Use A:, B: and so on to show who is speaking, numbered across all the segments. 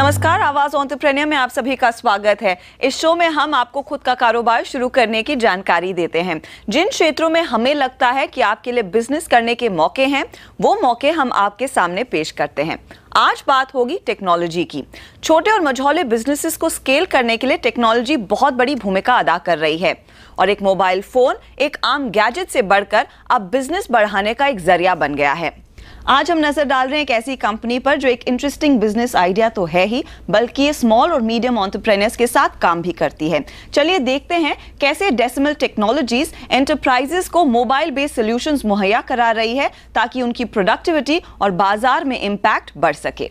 A: नमस्कार, आवाज एंटरप्रेन्योर में आप सभी का स्वागत है। इस शो में हम आपको खुद का कारोबार शुरू करने की जानकारी देते हैं। जिन क्षेत्रों में हमें लगता है कि आपके लिए बिजनेस करने के मौके हैं, वो मौके हम आपके सामने पेश करते हैं। आज बात होगी टेक्नोलॉजी की। छोटे और मझौले बिजनेसेस को स्केल करने के लिए टेक्नोलॉजी बहुत बड़ी भूमिका अदा कर रही है और एक मोबाइल फोन एक आम गैजेट से बढ़कर अब बिजनेस बढ़ाने का एक जरिया बन गया है। आज हम नजर डाल रहे हैं एक ऐसी कंपनी पर जो एक इंटरेस्टिंग बिजनेस आइडिया तो है ही, बल्कि ये स्मॉल और मीडियम एंटरप्रेन्योर्स के साथ काम भी करती है। चलिए देखते हैं कैसे डेसिमल टेक्नोलॉजीज एंटरप्राइजेस को मोबाइल बेस्ड सॉल्यूशंस मुहैया करा रही है ताकि उनकी प्रोडक्टिविटी और बाजार में इंपैक्ट बढ़ सके।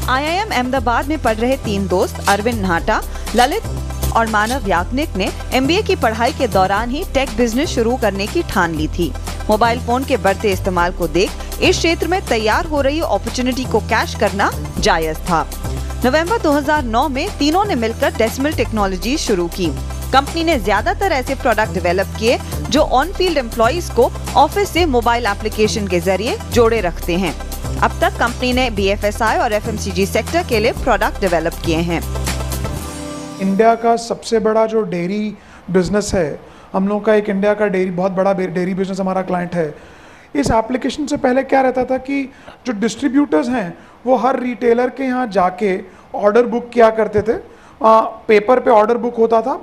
A: IIM अहमदाबाद में पढ़ रहे 3 दोस्त अरविंद नाटा, ललित और मानव याग्निक ने MBA की पढ़ाई के दौरान ही टेक बिजनेस शुरू करने की ठान ली थी। मोबाइल फोन के बढ़ते इस्तेमाल को देख इस क्षेत्र में तैयार हो रही अपॉर्चुनिटी को कैश करना जायज था। नवंबर 2009 में तीनों ने मिलकर डेसिमल टेक्नोलॉजी शुरू की। कंपनी ने ज्यादातर ऐसे प्रोडक्ट डेवलप किए जो ऑन फील्ड एम्प्लॉइज को ऑफिस से मोबाइल एप्लीकेशन के जरिए जोड़े रखते हैं। अब तक कंपनी ने BFSI और FMCG सेक्टर के लिए प्रोडक्ट डेवलप किए हैं।
B: इंडिया का सबसे बड़ा जो डेयरी बिजनेस है, हम लोग का एक इंडिया का बहुत बड़ा डेयरी बिजनेस हमारा क्लाइंट है। इस एप्लीकेशन से पहले क्या रहता था कि जो डिस्ट्रीब्यूटर्स हैं वो हर रिटेलर के यहाँ जाके ऑर्डर बुक किया करते थे। पेपर पे ऑर्डर बुक होता था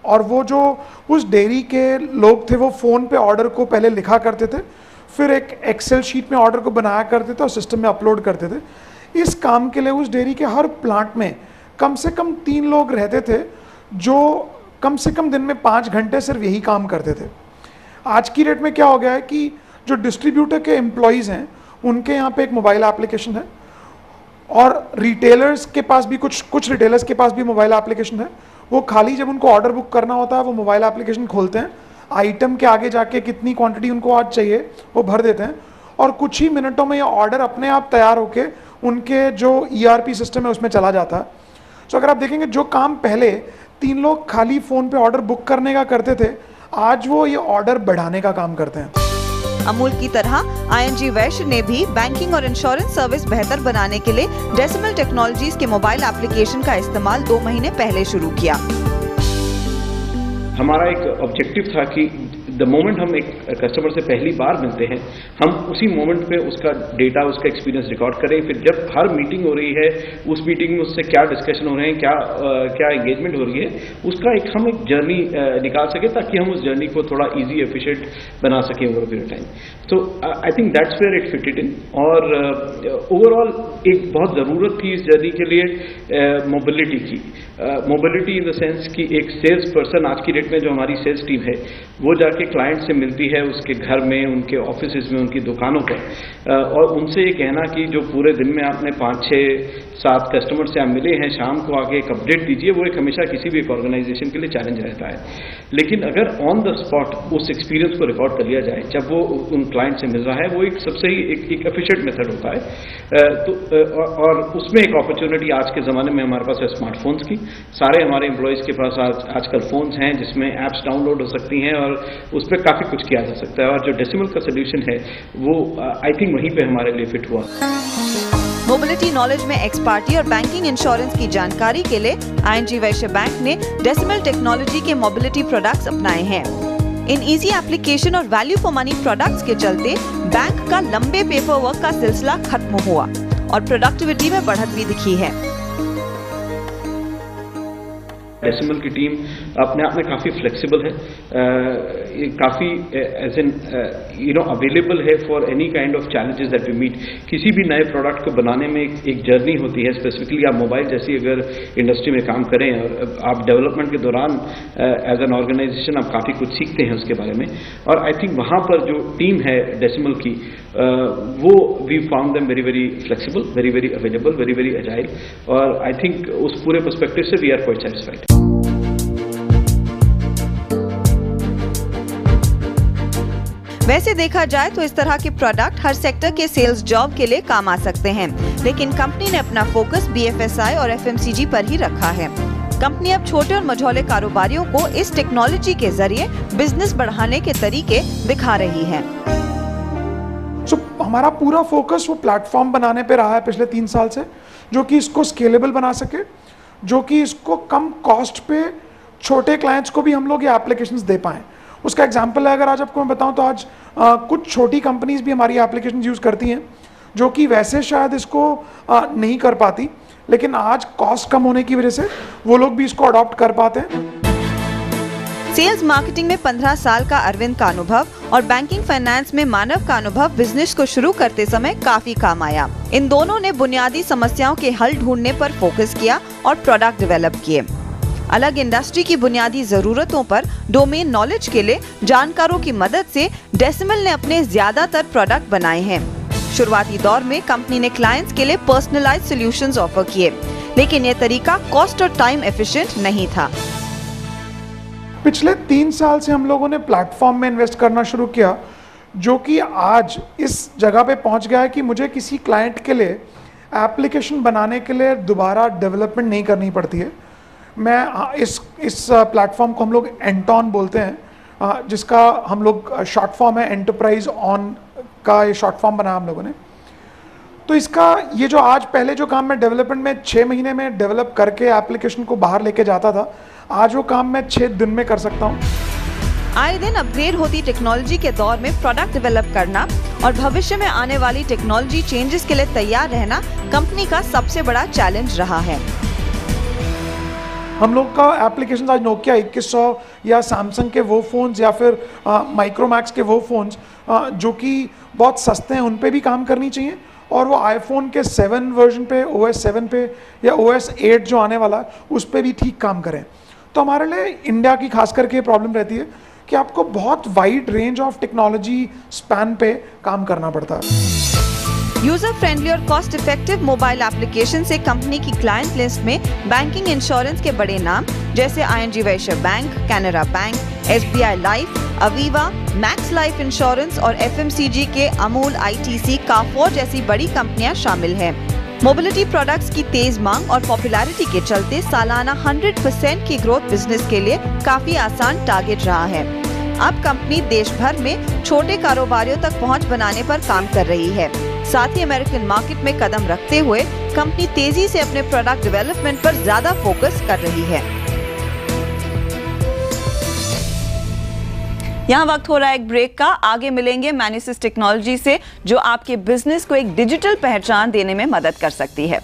B: और वो जो उस डेयरी के लोग थे वो फ़ोन पे ऑर्डर को पहले लिखा करते थे, फिर एक एक्सेल शीट में ऑर्डर को बनाया करते थे और सिस्टम में अपलोड करते थे। इस काम के लिए उस डेयरी के हर प्लांट में कम से कम 3 लोग रहते थे जो कम से कम दिन में 5 घंटे सिर्फ यही काम करते थे। आज की डेट में क्या हो गया है कि जो डिस्ट्रीब्यूटर के एम्प्लॉयज़ हैं उनके यहाँ पे एक मोबाइल एप्लीकेशन है और रिटेलर्स के पास भी कुछ रिटेलर्स के पास भी मोबाइल एप्लीकेशन है। वो खाली जब उनको ऑर्डर बुक करना होता है वो मोबाइल एप्लीकेशन खोलते हैं, आइटम के आगे जाके कितनी क्वांटिटी उनको आज चाहिए वो भर देते हैं और कुछ ही मिनटों में ये ऑर्डर अपने आप तैयार होके उनके जो ERP सिस्टम है उसमें चला जाता है। तो अगर आप देखेंगे जो काम पहले 3 लोग खाली फ़ोन पे ऑर्डर बुक करने का करते थे, आज वो ये ऑर्डर बढ़ाने का काम करते हैं।
A: अमूल की तरह ING वैश्य ने भी बैंकिंग और इंश्योरेंस सर्विस बेहतर बनाने के लिए डेसिमल टेक्नोलॉजीज के मोबाइल एप्लीकेशन का इस्तेमाल 2 महीने पहले शुरू किया।
C: हमारा एक ऑब्जेक्टिव था कि द मोमेंट हम एक कस्टमर से पहली बार मिलते हैं, हम उसी मोमेंट पे उसका डेटा, उसका एक्सपीरियंस रिकॉर्ड करें। फिर जब हर मीटिंग हो रही है, उस मीटिंग में उससे क्या डिस्कशन हो रहे हैं, क्या एंगेजमेंट हो रही है, उसका हम एक जर्नी निकाल सके ताकि हम उस जर्नी को थोड़ा इजी, एफिशिएंट बना सकें ओवर पीरियड टाइम। तो I think that's where it fitted in. और ओवरऑल एक बहुत ज़रूरत थी इस जर्नी के लिए मोबिलिटी की। मोबिलिटी इन द सेंस कि एक सेल्स पर्सन आज की डेट में जो हमारी सेल्स टीम है वो जाके क्लाइंट से मिलती है उसके घर में, उनके ऑफिस में, उनकी दुकानों पर, और उनसे ये कहना कि जो पूरे दिन में आपने 5, 6, 7 कस्टमर से आप मिले हैं, शाम को आके एक अपडेट दीजिए, वो एक हमेशा किसी भी एक ऑर्गेनाइजेशन के लिए चैलेंज रहता है। लेकिन अगर ऑन द स्पॉट उस एक्सपीरियंस को रिकॉर्ड कर लिया जाए जब वो उन क्लाइंट से मिल रहा है, वो एक सबसे ही एक एफिशिएंट मेथड होता है। और उसमें एक अपॉर्चुनिटी आज के ज़माने में हमारे पास है स्मार्टफोन्स की। सारे हमारे एम्प्लॉयज़ के पास आजकल फ़ोन्स हैं जिसमें ऐप्स डाउनलोड हो सकती हैं और उस पर काफ़ी कुछ किया जा सकता है। और जो डेसिमल का सोल्यूशन है वो आई थिंक वहीं पे हमारे लिए फिट हुआ।
A: मोबिलिटी नॉलेज में एक्सपर्टी और बैंकिंग इंश्योरेंस की जानकारी के लिए ING वैश्य बैंक ने डेसिमल टेक्नोलॉजी के मोबिलिटी प्रोडक्ट्स अपनाए हैं। इन इजी एप्लीकेशन और वैल्यू फॉर मनी प्रोडक्ट्स के चलते बैंक का लंबे पेपर वर्क का सिलसिला खत्म हुआ और प्रोडक्टिविटी में बढ़त भी दिखी है।
C: डेसिमल की टीम अपने आप में काफ़ी फ्लेक्सिबल है, काफ़ी एज एन अवेलेबल है for any kind of challenges that we meet. किसी भी नए प्रोडक्ट को बनाने में एक जर्नी होती है। स्पेसिफिकली आप मोबाइल जैसी अगर इंडस्ट्री में काम करें और आप डेवलपमेंट के दौरान एज एन ऑर्गेनाइजेशन आप काफ़ी कुछ सीखते हैं उसके बारे में। और आई थिंक वहाँ पर जो टीम है डेसिमल की वो we found them very very flexible, very very available, very very agile. और आई थिंक उस पूरे पर्सपेक्टिव से वी आर क्वाइट सेटिस्फाइड।
A: वैसे देखा जाए तो इस तरह के प्रोडक्ट हर सेक्टर के सेल्स जॉब के लिए काम आ सकते हैं, लेकिन कंपनी ने अपना फोकस BFSI और FMCG पर ही रखा है। कंपनी अब छोटे और मझौले कारोबारियों को इस टेक्नोलॉजी के जरिए बिजनेस बढ़ाने के तरीके दिखा रही है।
B: हमारा पूरा फोकस वो प्लेटफॉर्म बनाने पे रहा है पिछले 3 साल से। जो कि इसको स्केलेबल बना सके, जो कि इसको कम कॉस्ट पे छोटे क्लाइंट्स को भी हम लोग ये एप्लीकेशंस दे पाएँ। उसका एग्जांपल है, अगर आज आपको मैं बताऊं तो आज कुछ छोटी कंपनीज भी हमारी एप्लीकेशन यूज़ करती हैं, जो कि वैसे शायद इसको नहीं कर पाती, लेकिन आज कॉस्ट कम होने की वजह से वो लोग भी इसको अडॉप्ट कर पाते हैं।
A: सेल्स मार्केटिंग में 15 साल का अरविंद का अनुभव और बैंकिंग फाइनेंस में मानव का अनुभव बिजनेस को शुरू करते समय काफी काम आया। इन दोनों ने बुनियादी समस्याओं के हल ढूंढने पर फोकस किया और प्रोडक्ट डेवलप किए। अलग इंडस्ट्री की बुनियादी जरूरतों पर डोमेन नॉलेज के लिए जानकारों की मदद से डेसिमल ने अपने ज्यादातर प्रोडक्ट बनाए हैं। शुरुआती दौर में कंपनी ने क्लाइंट्स के लिए पर्सनलाइज्ड सॉल्यूशंस ऑफर किए, लेकिन यह तरीका कॉस्ट और टाइम एफिशिएंट नहीं था।
B: पिछले 3 साल से हम लोगों ने प्लेटफॉर्म में इन्वेस्ट करना शुरू किया, जो कि आज इस जगह पे पहुंच गया है कि मुझे किसी क्लाइंट के लिए एप्लीकेशन बनाने के लिए दोबारा डेवलपमेंट नहीं करनी पड़ती है। मैं इस प्लेटफॉर्म को हम लोग एंटॉन बोलते हैं, जिसका हम लोग शॉर्ट फॉर्म है एंटरप्राइज ऑन का, ये शॉर्ट फॉर्म बनाया हम लोगों ने। तो इसका ये जो आज पहले जो काम मैं डेवलपमेंट में 6 महीने में डेवलप करके एप्लीकेशन को बाहर लेके जाता था, आज वो काम मैं 6 दिन में कर सकता हूँ।
A: आए दिन अपग्रेड होती टेक्नोलॉजी के दौर में प्रोडक्ट डेवलप करना और भविष्य में आने वाली टेक्नोलॉजी चेंजेस के लिए तैयार रहना कंपनी का सबसे बड़ा चैलेंज रहा है।
B: हम लोग का एप्लीकेशन आज नोकिया 2100 या सैमसंग के वो फ़ोन्स या फिर माइक्रोमैक्स के वो फ़ोन्स जो कि बहुत सस्ते हैं, उन पे भी काम करनी चाहिए, और वो आईफोन के 7 वर्जन पे, OS 7 पे या OS 8 जो आने वाला है उस पे भी ठीक काम करें। तो हमारे लिए इंडिया की खास करके प्रॉब्लम रहती है कि आपको बहुत wide range of technology span पे काम करना पड़ता है।
A: यूजर फ्रेंडली और कॉस्ट इफेक्टिव मोबाइल एप्लीकेशन से कंपनी की क्लाइंट लिस्ट में बैंकिंग इंश्योरेंस के बड़े नाम जैसे ING वैश्य bank, Canara bank, SBI life, Aviva, max life insurance और FMCG के अमूल, ITC, काफोर जैसी बड़ी कंपनियां शामिल हैं। मोबिलिटी प्रोडक्ट्स की तेज मांग और पॉपुलैरिटी के चलते सालाना 100% की ग्रोथ बिजनेस के लिए काफी आसान टारगेट रहा है। अब कंपनी देश भर में छोटे कारोबारियों तक पहुंच बनाने पर काम कर रही है। साथ ही अमेरिकन मार्केट में कदम रखते हुए कंपनी तेजी से अपने प्रोडक्ट डेवलपमेंट पर ज्यादा फोकस कर रही है। यहाँ वक्त हो रहा है एक ब्रेक का। आगे मिलेंगे मैन्युसिस टेक्नोलॉजी से, जो आपके बिजनेस को एक डिजिटल पहचान देने में मदद कर सकती है।